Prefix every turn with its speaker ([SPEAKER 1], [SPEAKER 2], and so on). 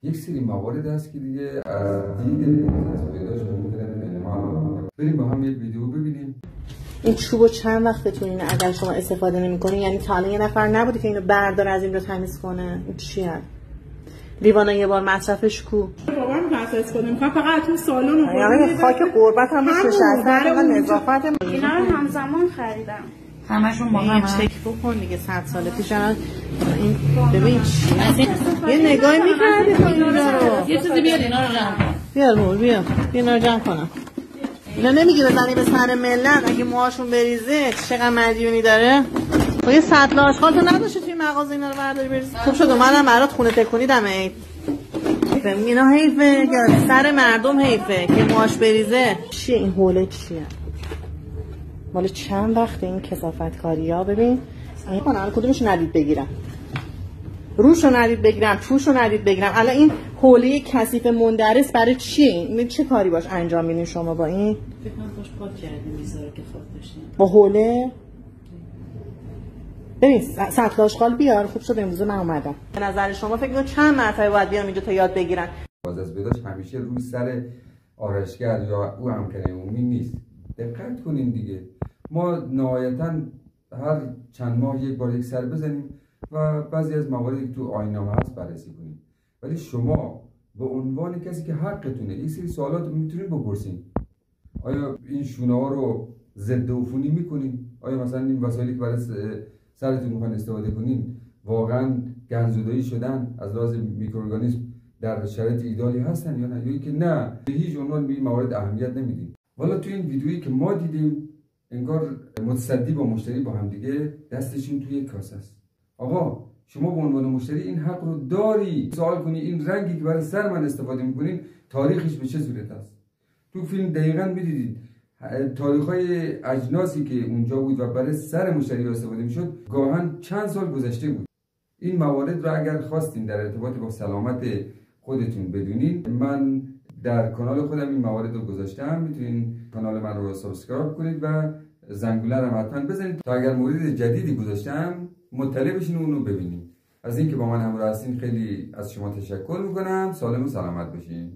[SPEAKER 1] یک سری موارد هست که دیگه از دید پیداش ممکنه ما بریم با هم یک ویدیو ببینیم.
[SPEAKER 2] این چوبو چند وقتتون اینه اگر شما استفاده نمی‌کنین؟ یعنی تا الان یه نفر نبوده که اینو برداره از این رو تمیز کنه؟ این چیه؟ لیوانا یه بار مصرفش کو؟
[SPEAKER 3] بابا مصرف کنیم فقط تو سالن و
[SPEAKER 2] یعنی خاک قربت هم روش نشسته و نظافت
[SPEAKER 4] اینا رو همزمان خریدم.
[SPEAKER 2] همشون با هم چک بکن دیگه. 100 سال پیش الان این ببین یه نگاهی می‌کردی تو اینا رو.
[SPEAKER 5] یه چیزی بیار اینا رو جمع کن.
[SPEAKER 2] بیا اینا رو جمع کنم. اینا نمیگی بزنی به سر ملت اگه موهاشون بریزه چقدر مدیونی داره؟ تو یه سطل آشغال تو نداشتی توی مغازه اینا رو برداری بریزی؟ خوب شد اومدم برات خونه تکونی دم عید. اینا حیفه که سر مردم حیفه که موهاش بریزه. چیه این حوله چیه؟ مال چند وقت این کثافتکاری‌ها؟ ببین این کنن کدومش ندید بگیرم، روشو ندید بگیرم، توشو ندید بگیرم. الان این حوله کثیف مندرس برای چیه؟ این چه کاری باش انجام میدین شما با این؟
[SPEAKER 5] فکر کنم خوش پاک کردیم میذاره که خاک داشتیم
[SPEAKER 2] با حوله. ببین سطل آشغال بیار. خوب شد امروز من اومدم. به نظر شما فکر کنم چند مرتبه باید بیام اینجا تا یاد بگیرن؟
[SPEAKER 1] باز از بداش همیشه روی سر آرایشگر یا او همکاری عمومی نیست. دقت کنین دیگه. ما نهایتاً هر چند ماه یک بار یک سر بزنیم و بعضی از مواردی که تو آیین‌نامه هست بررسی کنیم. ولی شما به عنوان کسی که حقتونه یک سری سوالات میتونید بپرسین. آیا این شونه ها رو ضد عفونی میکنین؟ آیا مثلا این وسایلی که برای سرتون میخواین استفاده کنین واقعا گندزدایی شدن از لحاظ میکروارگانیسم در شرایط ایدالی هستن یا نه؟ یا که نه به هیچ عنوان به این موارد اهمیت نمیدین. والا تو این ویدیویی که ما دیدیم انگار متصدی با مشتری با هم دیگه دستشون توی یک کاسه است. آقا شما به عنوان مشتری این حق رو داری سوال کنی این رنگی که برای سر من استفاده میکنین تاریخش به چه صورت است. تو فیلم دقیقاً میدیدید تاریخ‌های اجناسی که اونجا بود و برای سر مشتری استفاده میشد گاهن چند سال گذشته بود. این موارد رو اگر خواستین در ارتباط با سلامت خودتون بدونین، من در کانال خودم این موارد رو گذاشتم. میتونین کانال من رو سابسکرایب کنید و زنگوله رو حتما بزنید تا اگر مورد جدیدی گذاشتم مطلع بشین و اونو ببینید. از اینکه با من همراه هستین خیلی از شما تشکر میکنم. سالم و سلامت باشین.